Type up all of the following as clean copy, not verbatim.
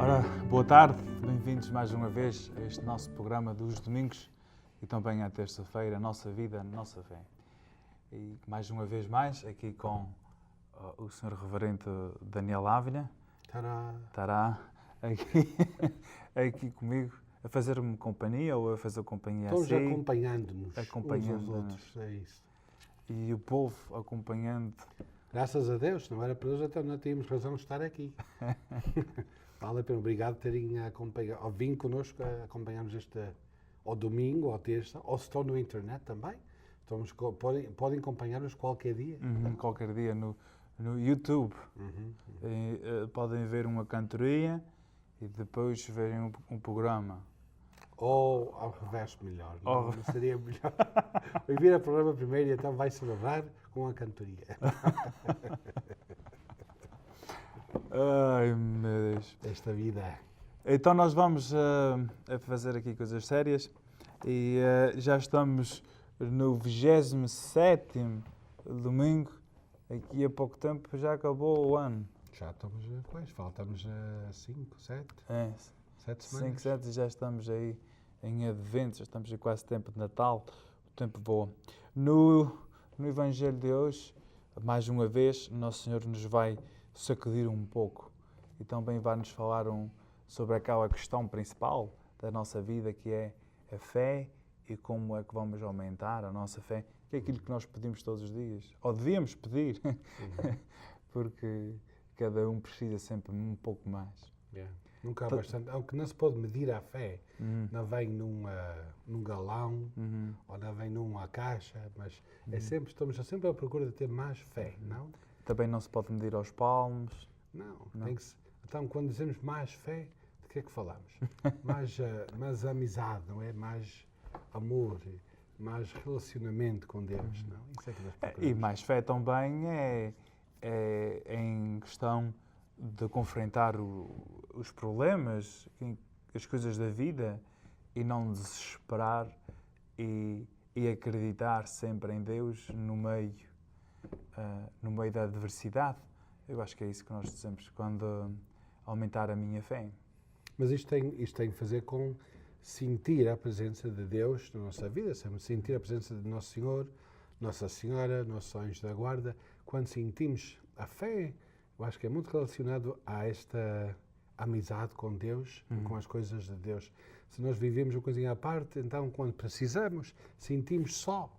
Ora, boa tarde, bem-vindos mais uma vez a este nosso programa dos domingos e também à terça-feira, Nossa Vida, Nossa Fé. E mais uma vez mais aqui com o Sr. Reverendo Daniel Ávila. Estará aqui comigo a fazer-me companhia ou a fazer companhia Todos assim. acompanhando-nos uns aos outros, é isso. E o povo acompanhando. Graças a Deus, não era para Deus, então não tínhamos razão de estar aqui. Vale a pena, obrigado por terem acompanhado, ou vindo connosco a acompanharmos ao domingo, ou terça, ou se estão no internet também. Podem acompanhar-nos qualquer dia. Qualquer dia no YouTube. Podem ver uma cantoria e depois verem um programa. Ou ao revés, melhor. Não seria melhor? Ouvir o programa primeiro e então vai celebrar com a cantoria. Ai, meu Deus. Esta vida. Então nós vamos a fazer aqui coisas sérias e já estamos no 27º domingo. Aqui a pouco tempo já acabou o ano. Já estamos, faltamos 5, 7. 7 semanas. 5, 7 e já estamos aí em Advento, já estamos em quase tempo de Natal, o tempo voa. No Evangelho de hoje, mais uma vez, Nosso Senhor nos vai sacudir um pouco e também vai nos falar sobre aquela questão principal da nossa vida, que é a fé e como é que vamos aumentar a nossa fé, que é aquilo que nós pedimos todos os dias, ou devíamos pedir, porque cada um precisa sempre um pouco mais. Nunca há bastante. Aunque não se pode medir a fé, não vem num galão, ou não vem numa caixa, mas estamos sempre à procura de ter mais fé, não? Também não se pode medir aos palmos. Não. Então, quando dizemos mais fé, de que é que falamos? mais amizade, não é? Mais amor, mais relacionamento com Deus, não? Isso é que nós procuramos. E mais fé também é em questão de confrontar os problemas, as coisas da vida e não desesperar e acreditar sempre em Deus no meio da adversidade. Eu acho que é isso que nós dizemos quando aumentar a minha fé. Mas isto tem que fazer com sentir a presença de Deus na nossa vida, sentir a presença de Nosso Senhor, Nossa Senhora, Nosso Anjo da Guarda. Quando sentimos a fé, eu acho que é muito relacionado a esta amizade com Deus, com as coisas de Deus. Se nós vivemos uma coisinha à parte, então quando precisamos, sentimos só,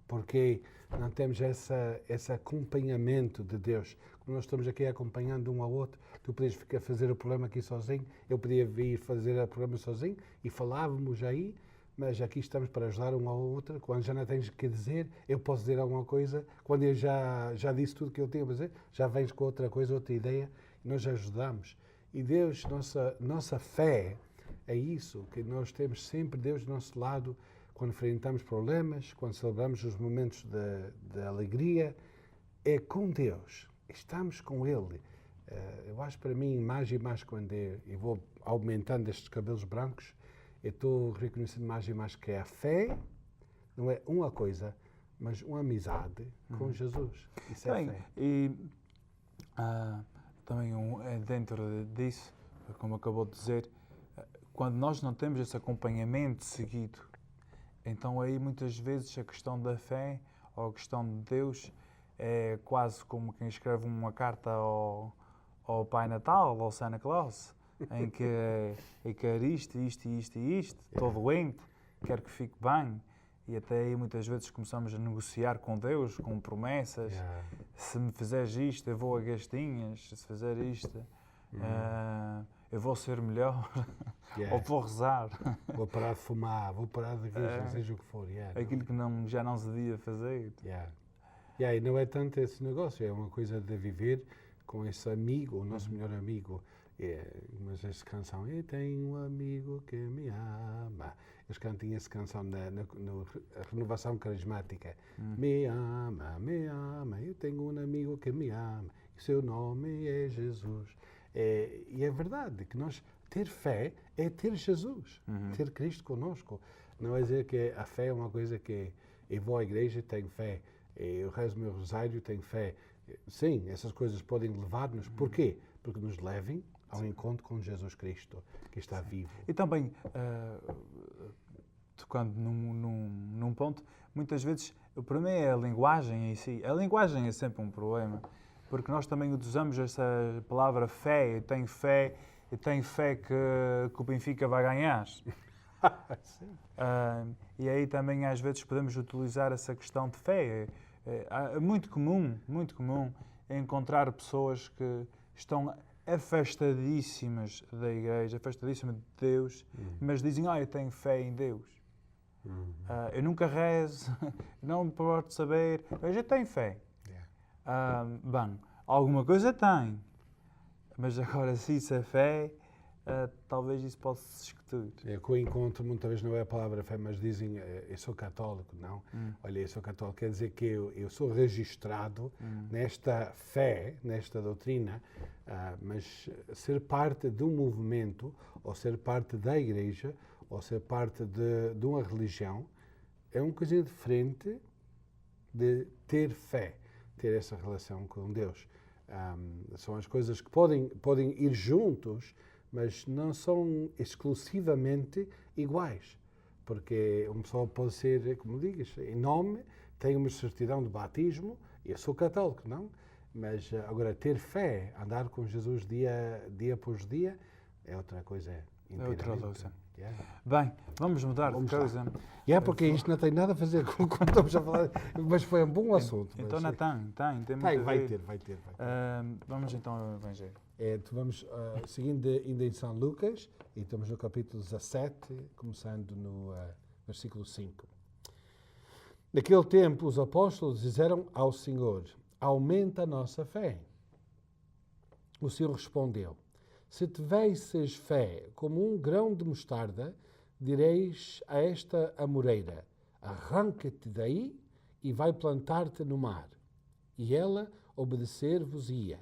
porque não temos esse acompanhamento de Deus. Como nós estamos aqui acompanhando um ao outro, tu podias ficar a fazer o problema aqui sozinho, eu podia vir fazer o problema sozinho e falávamos aí, mas aqui estamos para ajudar um ao outro. Quando já não tens o que dizer, eu posso dizer alguma coisa. Quando eu já disse tudo o que eu tinha para dizer, já vens com outra coisa, outra ideia, e nós ajudamos. E Deus, nossa fé, é isso, que nós temos sempre Deus do nosso lado, quando enfrentamos problemas, quando celebramos os momentos de alegria, é com Deus, estamos com Ele. Eu acho para mim, mais e mais, quando eu vou aumentando estes cabelos brancos, eu estou reconhecendo mais e mais que a fé não é uma coisa, mas uma amizade com Jesus. Isso é fé. E também dentro disso, como acabou de dizer, quando nós não temos esse acompanhamento seguido, então aí muitas vezes a questão da fé ou a questão de Deus é quase como quem escreve uma carta ao Pai Natal, ao Santa Claus, em que quer isto, estou doente, quero que fique bem. E até aí muitas vezes começamos a negociar com Deus, com promessas. Se me fizeres isto, eu vou a gastinhas. Se fizer isto, eu vou ser melhor. Ou vou rezar. Vou parar de fumar, vou parar de ver, seja o que for. Aquilo que já não se devia fazer. E não é tanto esse negócio, é uma coisa de viver com esse amigo, o nosso melhor amigo. Mas essa canção, eu tenho um amigo que me ama. Eles cantam essa canção na renovação carismática. Me ama, eu tenho um amigo que me ama. E seu nome é Jesus. E é verdade que ter fé é ter Jesus, ter Cristo conosco. Não é dizer que a fé é uma coisa que eu vou à igreja e tenho fé, eu rezo o meu rosário e tenho fé. Sim, essas coisas podem levar-nos. Porquê? Porque nos levem ao encontro com Jesus Cristo, que está vivo. E também, tocando num ponto, muitas vezes, para mim é a linguagem em si. A linguagem é sempre um problema, porque nós também usamos essa palavra fé. Eu tenho fé que o Benfica vai ganhar. Sim. E aí também às vezes podemos utilizar essa questão de fé. É muito comum encontrar pessoas que estão afastadíssimas da igreja, afastadíssimas de Deus, mas dizem, eu tenho fé em Deus. Eu nunca rezo, não me importo saber, eu já tenho fé. Bem, alguma coisa tem, mas agora se isso é fé, talvez isso possa se discutir. É que eu encontro, muitas vezes não é a palavra fé, mas dizem, eu sou católico, não. Olha, eu sou católico, quer dizer que eu sou registrado nesta fé, nesta doutrina, mas ser parte de um movimento, ou ser parte da igreja, ou ser parte de uma religião, é uma coisa diferente de ter fé, ter essa relação com Deus. São as coisas que podem ir juntos, mas não são exclusivamente iguais. Porque uma pessoa pode ser, como digas, em nome, tem uma certidão de batismo, eu sou católico, não? Mas agora ter fé, andar com Jesus dia após dia, é outra coisa. É outra coisa. Yeah. Bem, vamos mudar de coisa. Porque isto não tem nada a fazer com o que estamos a falar, mas foi um bom assunto. Então não tem vai ter. Vamos então ao Evangelho. Vamos seguindo ainda em São Lucas, e estamos no capítulo 17, começando no versículo 5. Naquele tempo, os apóstolos disseram ao Senhor, aumenta a nossa fé. O Senhor respondeu, se tivesseis fé como um grão de mostarda, direis a esta amoreira, arranca-te daí e vai plantar-te no mar, e ela obedecer-vos-ia.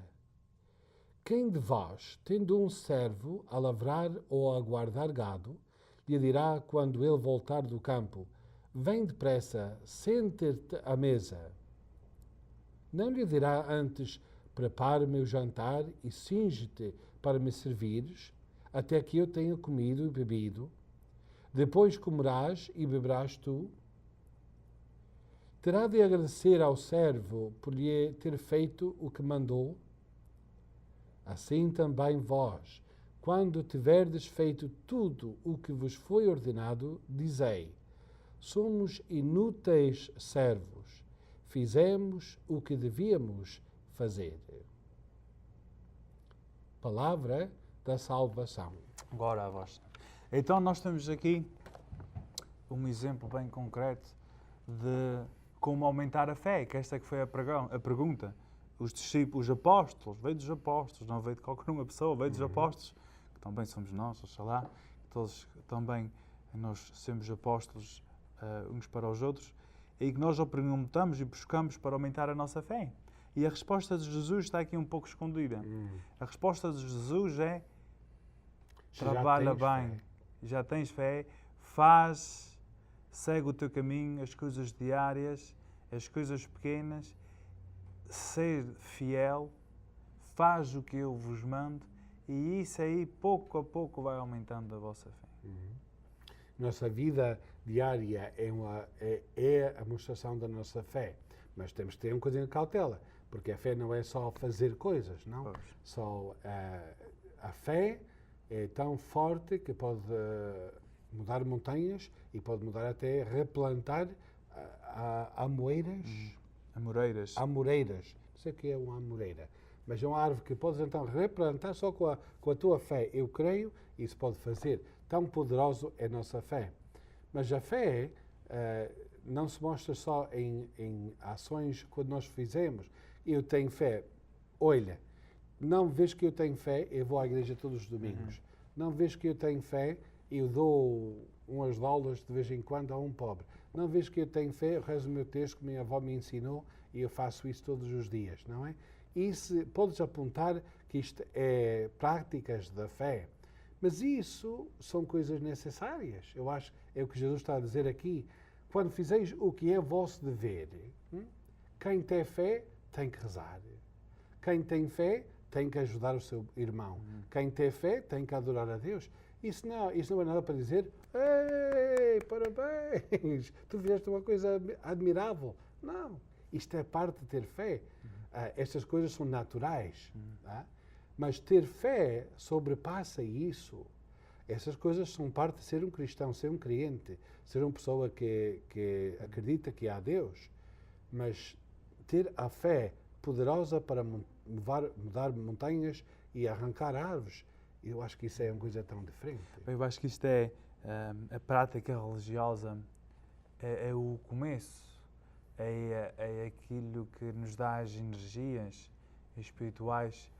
Quem de vós, tendo um servo a lavrar ou a guardar gado, lhe dirá quando ele voltar do campo, vem depressa, senta-te à mesa? Não lhe dirá antes, prepara-me o jantar e cinge-te para me servires, até que eu tenha comido e bebido? Depois comerás e beberás tu? Terá de agradecer ao servo por lhe ter feito o que mandou? Assim também vós, quando tiverdes feito tudo o que vos foi ordenado, dizei, somos inúteis servos, fizemos o que devíamos fazer. Palavra da salvação. Glória a vós. Então nós temos aqui um exemplo bem concreto de como aumentar a fé, que esta que foi a pergunta. Os discípulos, os apóstolos, veio dos apóstolos, não veio de qualquer uma pessoa, veio dos apóstolos, que também somos nós, oxalá, todos também nós somos apóstolos uns para os outros, e que nós o perguntamos e buscamos para aumentar a nossa fé. E a resposta de Jesus está aqui um pouco escondida. A resposta de Jesus é, trabalha bem, já tens fé, segue o teu caminho, as coisas diárias, as coisas pequenas, ser fiel, faz o que eu vos mando, e isso aí pouco a pouco vai aumentando a vossa fé. Nossa vida diária é a mostração da nossa fé, mas temos que ter um bocadinho de cautela, porque a fé não é só fazer coisas, não? Pois. Só a fé é tão forte que pode mudar montanhas e pode mudar até replantar amoreiras. Amoreiras. Não sei o que é uma amoreira, mas é uma árvore que podes então replantar só com a tua fé. Eu creio, isso pode fazer. Tão poderoso é a nossa fé. Mas a fé não se mostra só em ações quando nós fizemos. Eu tenho fé. Olha, não vês que eu tenho fé, eu vou à igreja todos os domingos. Não vês que eu tenho fé, eu dou umas dólares de vez em quando a um pobre. Não vês que eu tenho fé, eu rezo o meu texto que minha avó me ensinou e eu faço isso todos os dias, não é? Isso, podes apontar que isto é práticas da fé, mas isso são coisas necessárias. Eu acho, é o que Jesus está a dizer aqui. Quando fizeis o que é vosso dever, quem tem fé tem que rezar. Quem tem fé tem que ajudar o seu irmão. Quem tem fé tem que adorar a Deus. Isso não é nada para dizer, ei, parabéns, tu fizeste uma coisa admirável. Não, isto é parte de ter fé. Estas coisas são naturais. Tá? Mas ter fé sobrepassa isso. Essas coisas são parte de ser um cristão, ser um crente, ser uma pessoa que acredita que há Deus. Mas ter a fé poderosa para mudar montanhas e arrancar árvores, eu acho que isso é uma coisa tão diferente. Eu acho que isto é a prática religiosa, é o começo, é aquilo que nos dá as energias espirituais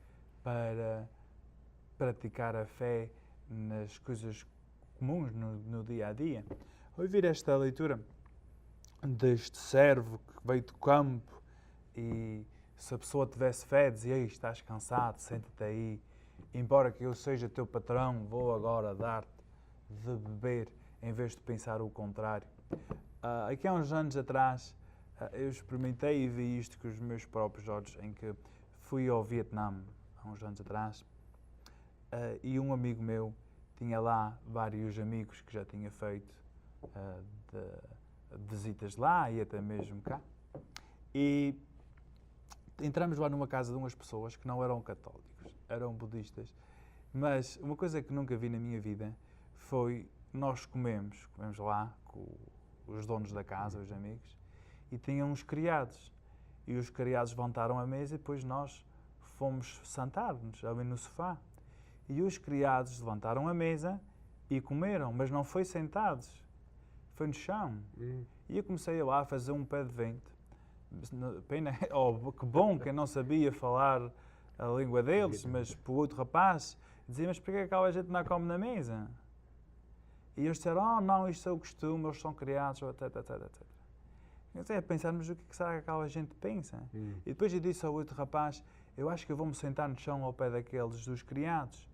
para praticar a fé nas coisas comuns no dia a dia. Ao ouvir esta leitura deste servo que veio do campo e se a pessoa tivesse fé, dizia: "Ei, estás cansado, senta-te aí, embora que eu seja teu patrão, vou agora dar-te de beber", em vez de pensar o contrário. Aqui há uns anos atrás, eu experimentei e vi isto com os meus próprios olhos, em que fui ao Vietnã, há uns anos atrás, e um amigo meu tinha lá vários amigos que já tinha feito de visitas lá e até mesmo cá. E entramos lá numa casa de umas pessoas que não eram católicos, eram budistas. Mas uma coisa que nunca vi na minha vida foi, nós comemos lá com os donos da casa, os amigos, e tinham uns criados. E os criados levantaram a mesa e depois nós fomos sentar-nos ali no sofá. E os criados levantaram a mesa e comeram, mas não foi sentados, foi no chão. E eu comecei lá a fazer um pé de vento. Pena, que bom que eu não sabia falar a língua deles, mas para o outro rapaz dizia: "Mas porquê que aquela gente não come na mesa?" E eles disseram: "Oh, não, isto é o costume, eles são criados", etc. Eu comecei a pensar: mas o que será que aquela gente pensa? E depois eu disse ao outro rapaz: "Eu acho que eu vou-me sentar no chão ao pé daqueles dos criados."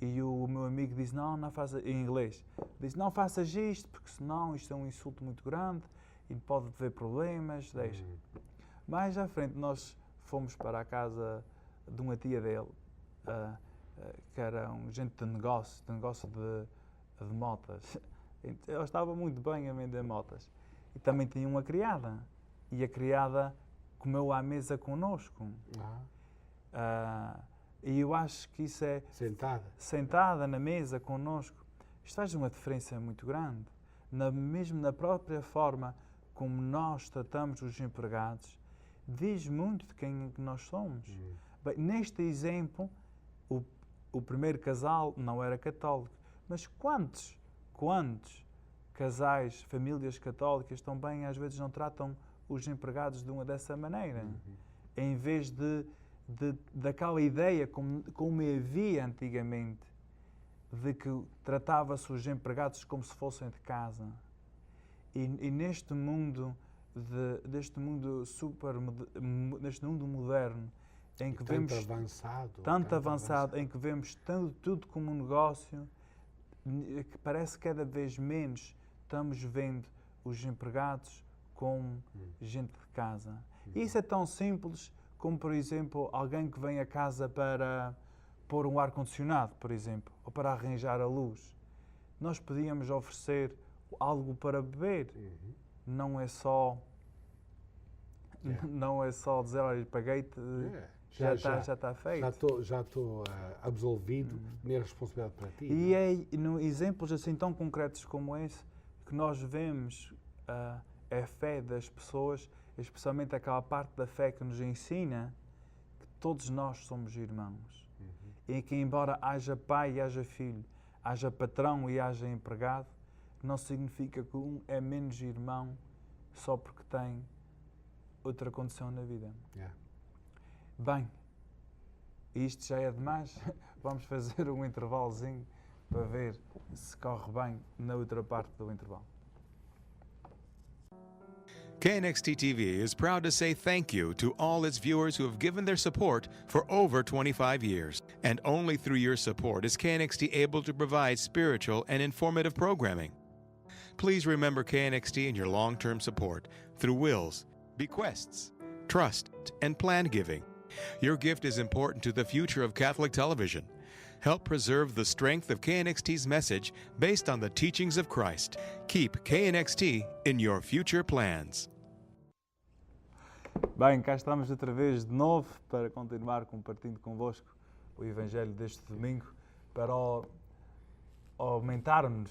E o meu amigo disse: não faças, em inglês, disse: "Não faças isto, porque senão isto é um insulto muito grande e pode haver problemas, deixa." Mais à frente nós fomos para a casa de uma tia dele, que era um gente de negócio de motas. Ele estava muito bem a vender motas. E também tinha uma criada. E a criada comeu à mesa connosco. E eu acho que isso é... Sentada na mesa connosco. Isto faz uma diferença muito grande. Mesmo na própria forma como nós tratamos os empregados, diz muito de quem nós somos. Bem, neste exemplo, o primeiro casal não era católico. Mas quantos casais, famílias católicas também às vezes não tratam os empregados dessa maneira? Em vez daquela ideia, como havia antigamente, de que tratava-se os empregados como se fossem de casa. E neste mundo neste mundo moderno, em que vemos tanto avançado, em que vemos tudo como um negócio, que parece que cada vez menos estamos vendo os empregados como gente de casa. E isso é tão simples como, por exemplo, alguém que vem a casa para pôr um ar-condicionado, por exemplo, ou para arranjar a luz. Nós podíamos oferecer algo para beber. Não é só dizer: "Olha, paguei-te, já está feito." Já estou absolvido, minha responsabilidade para ti. E é exemplos assim tão concretos como esse que nós vemos a fé das pessoas, especialmente aquela parte da fé que nos ensina que todos nós somos irmãos. E que, embora haja pai e haja filho, haja patrão e haja empregado, não significa que um é menos irmão só porque tem outra condição na vida. Bem, isto já é demais. Vamos fazer um intervalozinho para ver se corre bem na outra parte do intervalo. KNXT TV is proud to say thank you to all its viewers who have given their support for over 25 years. And only through your support is KNXT able to provide spiritual and informative programming. Please remember KNXT in your long-term support through wills, bequests, trust, and plan giving. Your gift is important to the future of Catholic television. Help preserve the strength of KNXT's message based on the teachings of Christ. Keep KNXT in your future plans. Bem, cá estamos outra vez de novo para continuar compartilhando convosco o Evangelho deste domingo para aumentarmos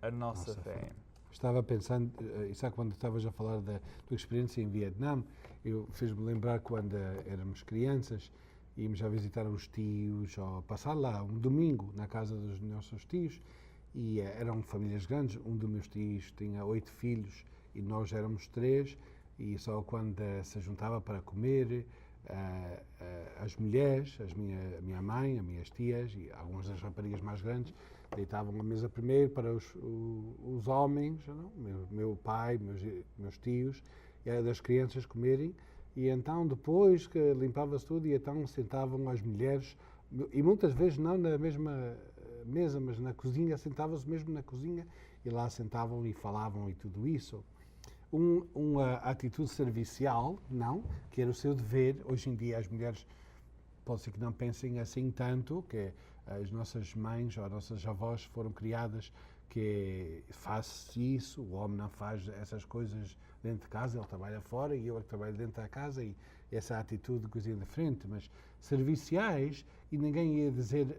a nossa fé. Estava pensando, Isaac, quando estavas a falar da tua experiência em Vietnã, fez-me lembrar quando éramos crianças, íamos a visitar os tios, ou passar lá um domingo na casa dos nossos tios, e eram famílias grandes. Um dos meus tios tinha 8 filhos e nós éramos 3, e só quando se juntava para comer, as mulheres, a minha mãe, as minhas tias e algumas das raparigas mais grandes deitavam a mesa primeiro para os homens, não? Meu pai, meus tios, e das crianças comerem, e então depois que limpava-se tudo, e então sentavam as mulheres, e muitas vezes não na mesma mesa, mas na cozinha, sentavam-se mesmo na cozinha, e lá sentavam e falavam e tudo isso. Uma atitude servicial, não, que era o seu dever. Hoje em dia as mulheres pode ser que não pensem assim tanto, que as nossas mães ou as nossas avós foram criadas que faz isso, o homem não faz essas coisas dentro de casa, ele trabalha fora e eu é que trabalho dentro da casa, e essa atitude coisinha de frente, mas serviciais, e ninguém ia dizer,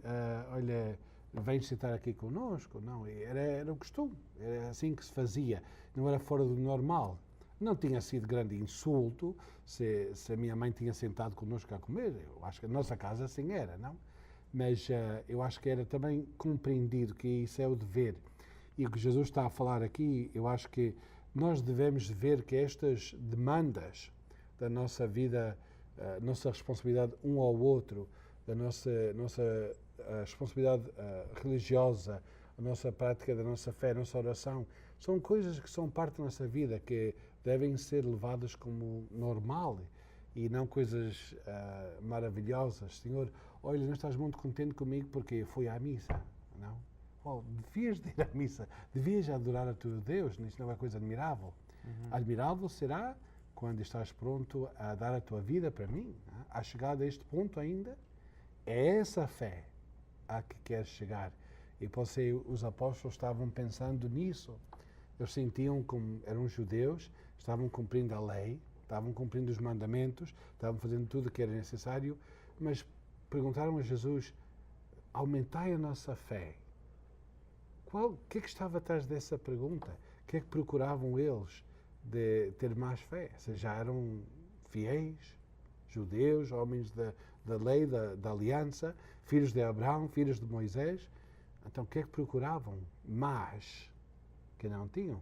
olha, vem sentar aqui connosco, não, era o costume, era assim que se fazia, não era fora do normal. Não tinha sido grande insulto se a minha mãe tinha sentado connosco a comer, eu acho que a nossa casa assim era, não? Mas eu acho que era também compreendido que isso é o dever. E o que Jesus está a falar aqui, eu acho que nós devemos ver que estas demandas da nossa vida, nossa responsabilidade um ao outro, da nossa responsabilidade religiosa, a nossa prática da nossa fé, a nossa oração, são coisas que são parte da nossa vida, que devem ser levadas como normal e não coisas maravilhosas. Senhor, olha, não estás muito contente comigo porque fui à missa, não? Oh, devias de ir à missa, devias adorar a teu Deus, isso não é uma coisa admirável. Admirável será quando estás pronto a dar a tua vida para mim. A chegada a este ponto ainda, é essa fé a que queres chegar. E pode ser, os apóstolos estavam pensando nisso. Eles sentiam como eram judeus, estavam cumprindo a lei, estavam cumprindo os mandamentos, estavam fazendo tudo o que era necessário, mas perguntaram a Jesus, aumentai a nossa fé. O que é que estava atrás dessa pergunta? O que é que procuravam eles de ter mais fé? Se já eram fiéis, judeus, homens da lei, da aliança, filhos de Abraão, filhos de Moisés. Então o que é que procuravam? Mais que não tinham.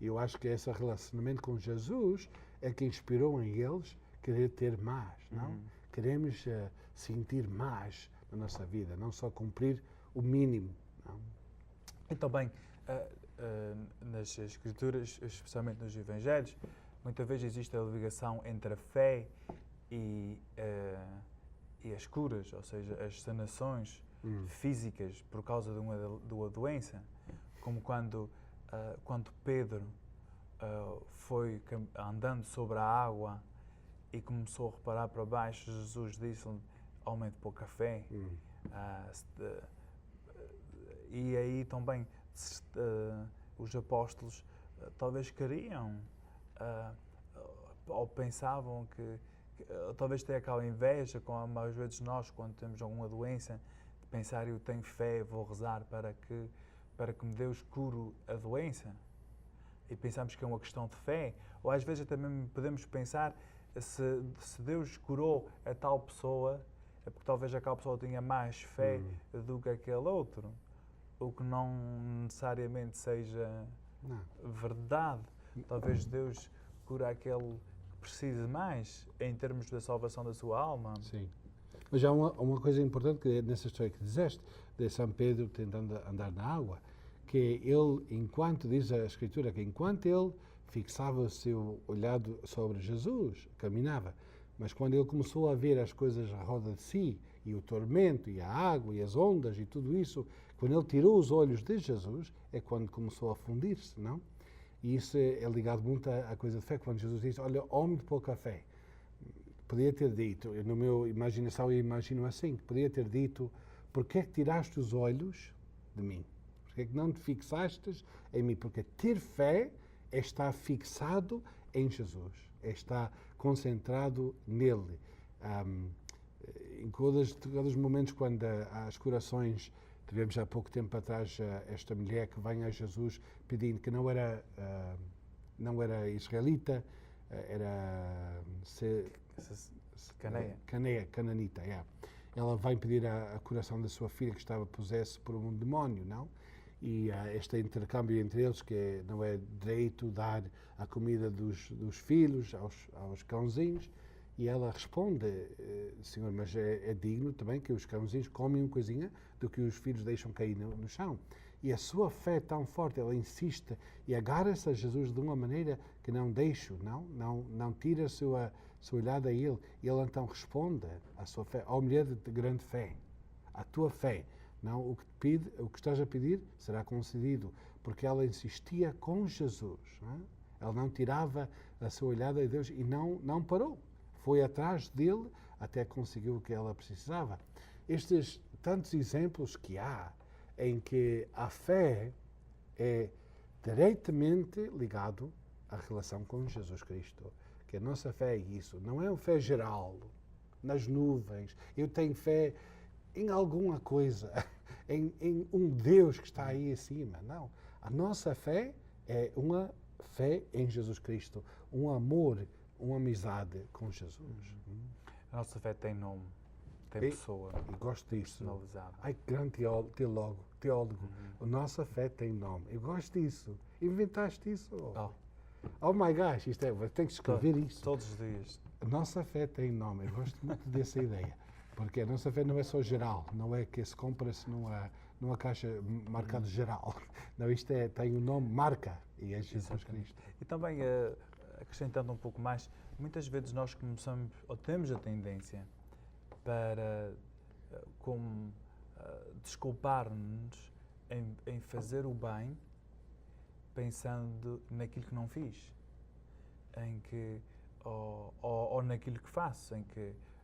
E eu acho que esse relacionamento com Jesus é que inspirou em eles querer ter mais, não? Queremos sentir mais na nossa vida, não só cumprir o mínimo, não? Então, bem, nas Escrituras, especialmente nos Evangelhos, muitas vezes existe a ligação entre a fé e as curas, ou seja, as sanações físicas por causa de uma doença, como quando Pedro foi andando sobre a água e começou a reparar para baixo, Jesus disse-lhe, aumente pouca fé. E aí também os apóstolos talvez queriam ou pensavam que talvez tenha aquela inveja, como às vezes nós, quando temos alguma doença, de pensar, eu tenho fé, vou rezar para que Deus cure a doença. E pensamos que é uma questão de fé. Ou às vezes também podemos pensar, se Deus curou a tal pessoa, é porque talvez aquela pessoa tenha mais fé do que aquele outro. O que não necessariamente seja verdade. Talvez Deus cura aquele que precise mais em termos da salvação da sua alma. Sim. Mas há uma coisa importante que nessa história que disseste, de São Pedro tentando andar na água, que ele, enquanto, diz a Escritura, que enquanto ele fixava o seu olhado sobre Jesus, caminhava, mas quando ele começou a ver as coisas à roda de si, e o tormento, e a água, e as ondas, e tudo isso, quando ele tirou os olhos de Jesus, é quando começou a fundir-se, não? E isso é ligado muito à coisa de fé, quando Jesus diz, olha, homem de pouca fé. podia ter dito, no meu imaginação eu imagino assim, podia ter dito, porque é que tiraste os olhos de mim? Porque é que não te fixastes em mim? Porque ter fé é estar fixado em Jesus, é estar concentrado nele. Em todos os momentos quando as corações, tivemos há pouco tempo atrás esta mulher que vem a Jesus pedindo que não era israelita, era cananita. Yeah. Ela vem pedir a curação da sua filha que estava possesso por um demónio, não? E este intercâmbio entre eles, que não é direito dar a comida dos filhos aos cãozinhos, e ela responde, Senhor, mas é digno também que os cãozinhos comem uma coisinha do que os filhos deixam cair no chão. E a sua fé é tão forte, ela insiste e agarra-se a Jesus de uma maneira que não deixa, não tira a sua olhada a ele. E ele então responde à sua fé, ó mulher de grande fé, a tua fé. Não, o que estás a pedir será concedido, porque ela insistia com Jesus. Não? Ela não tirava a sua olhada a Deus e não parou. Foi atrás dele até conseguiu o que ela precisava. Estes tantos exemplos que há em que a fé é diretamente ligado à relação com Jesus Cristo. Que a nossa fé é isso. Não é uma fé geral, nas nuvens. Eu tenho fé em alguma coisa, em um Deus que está aí acima. Não. A nossa fé é uma fé em Jesus Cristo, um amor, uma amizade com Jesus. A nossa fé tem nome, tem pessoa. E gosto disso. Personalizada. Ai, grande teólogo. A nossa fé tem nome. Eu gosto disso. Inventaste isso? Oh my gosh, tem que escrever isso. Todos os dias. A nossa fé tem nome. Eu gosto muito dessa ideia. Porque a nossa fé não é só geral. Não é que se compra-se numa caixa marcada geral. Não, isto tem um nome, marca. E é Jesus Cristo. E também, acrescentando um pouco mais, muitas vezes nós começamos, ou temos a tendência para desculpar-nos em fazer o bem pensando naquilo que não fiz, ou naquilo que faço,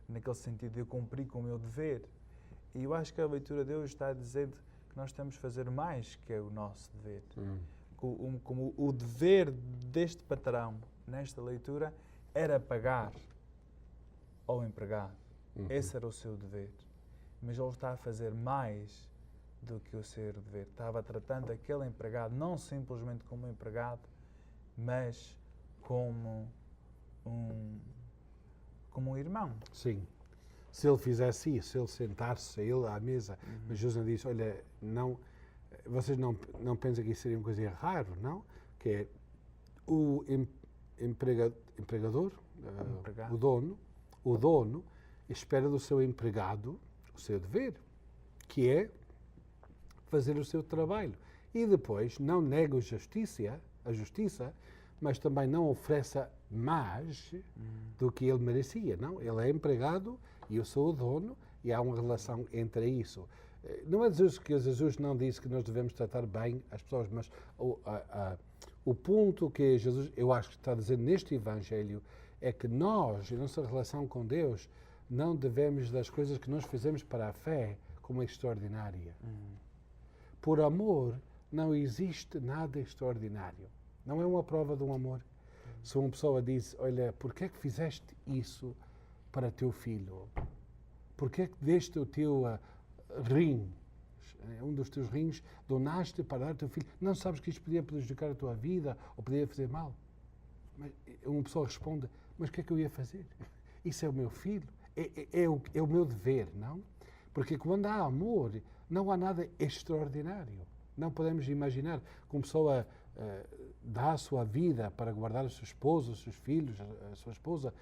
naquele sentido de eu cumprir com o meu dever. E eu acho que a leitura de Deus está a dizer que nós temos de fazer mais que é o nosso dever. Como o dever deste patrão, nesta leitura, era pagar ao empregado. Esse era o seu dever. Mas ele está a fazer mais do que o seu dever. Estava tratando aquele empregado não simplesmente como um empregado, mas como um irmão. Sim. Se ele fizesse isso, se ele sentasse ele à mesa, mas Jesus não disse, olha, vocês não pensam que isso seria uma coisa rara, não? Que é o empregador, o dono, espera do seu empregado o seu dever, que é fazer o seu trabalho. E depois não nega a justiça, mas também não oferece mais do que ele merecia, não? Ele é empregado e eu sou o dono e há uma relação entre isso. Não é Jesus que Jesus não disse que nós devemos tratar bem as pessoas, mas o ponto que Jesus, eu acho que está a dizer neste Evangelho, é que nós, em nossa relação com Deus, não devemos das coisas que nós fizemos para a fé como extraordinária. Por amor, não existe nada extraordinário. Não é uma prova de um amor. Se uma pessoa diz, olha, porquê é que fizeste isso para teu filho? Porquê é que deste o teu rim, um dos teus rins, donaste para dar ao teu filho? Não sabes que isto podia prejudicar a tua vida ou podia fazer mal? Mas uma pessoa responde, mas o que é que eu ia fazer? Isso é o meu filho, é o meu dever, não? Porque quando há amor, não há nada extraordinário. Não podemos imaginar que uma pessoa dá a sua vida para guardar o seu esposo, os seus filhos, a sua esposa.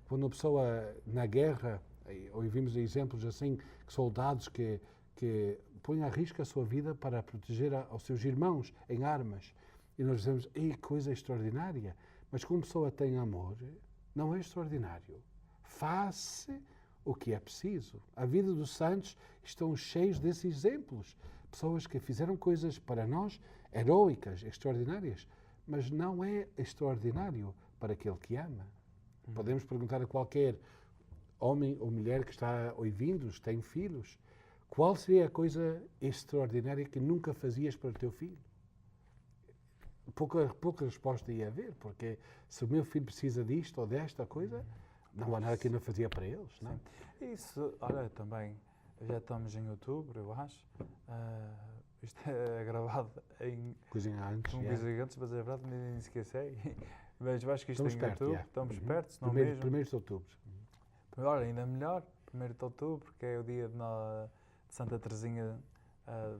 Quando uma pessoa na guerra, ouvimos exemplos assim, que soldados que põem a risco a sua vida para proteger aos seus irmãos em armas. E nós dizemos, que coisa extraordinária. Mas quando uma pessoa tem amor, não é extraordinário. Faz o que é preciso. A vida dos santos estão cheios desses exemplos. Pessoas que fizeram coisas para nós heroicas, extraordinárias, mas não é extraordinário para aquele que ama. Podemos perguntar a qualquer homem ou mulher que está ouvindo, tem filhos, qual seria a coisa extraordinária que nunca fazias para o teu filho? Pouca resposta ia haver, porque se o meu filho precisa disto ou desta coisa, não há nada que eu não fazia para eles, não? Isso, olha, também, já estamos em outubro, eu acho. Isto é gravado em... Coisinha antes, coisinha antes, mas é verdade, nem esqueci. Mas eu acho que isto estamos em perto, outubro, estamos perto, se não primeiro, mesmo. 1º de outubro. Olha, ainda melhor, 1º de outubro, que é o dia de Santa Teresinha,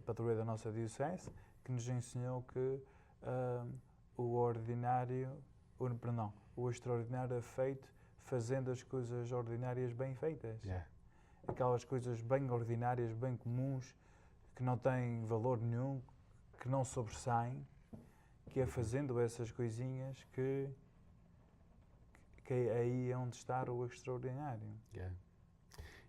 padroeira da nossa diocese, que nos ensinou que o extraordinário é feito fazendo as coisas ordinárias bem feitas. Aquelas coisas bem ordinárias, bem comuns, que não têm valor nenhum, que não sobressaem, que é fazendo essas coisinhas que aí é onde está o extraordinário.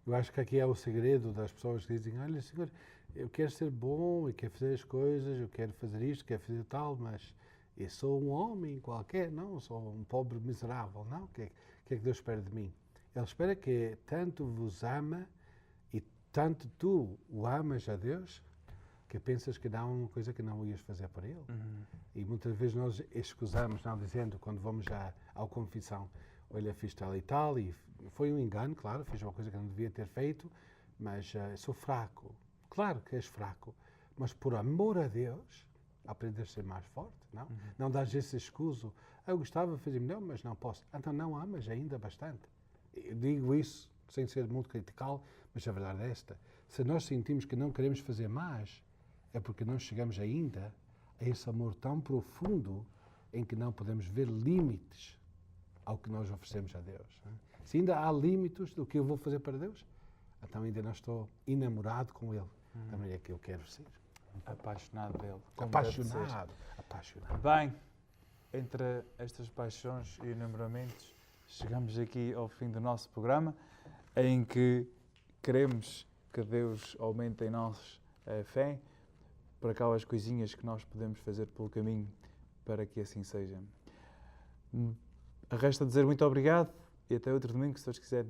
Eu acho que aqui é o segredo das pessoas que dizem, olha, Senhor, eu quero ser bom, eu quero fazer as coisas, eu quero fazer isto, quero fazer tal, mas eu sou um homem qualquer, não, sou um pobre miserável, não, o que é que Deus espera de mim? Ele espera que tanto vos ama e tanto tu o amas a Deus, que pensas que dá uma coisa que não ias fazer para Ele. E muitas vezes nós escusamos, não dizendo, quando vamos à confissão, olha, fiz tal e tal, e foi um engano, claro, fiz uma coisa que não devia ter feito, mas sou fraco. Claro que és fraco, mas por amor a Deus, aprendes a ser mais forte, não? Não dás esse escuso, eu gostava de fazer melhor, mas não posso. Então não amas ainda bastante. Eu digo isso sem ser muito critical, mas a verdade é esta. Se nós sentimos que não queremos fazer mais, é porque não chegamos ainda a esse amor tão profundo em que não podemos ver limites ao que nós oferecemos a Deus. Não é? Se ainda há limites do que eu vou fazer para Deus, então ainda não estou enamorado com Ele. Também é que eu quero ser. Apaixonado dele. Apaixonado. Bem, entre estas paixões e enamoramentos, chegamos aqui ao fim do nosso programa, em que queremos que Deus aumente em nós a fé, para aquelas coisinhas que nós podemos fazer pelo caminho, para que assim seja. Resta dizer muito obrigado e até outro domingo, se Deus quiser.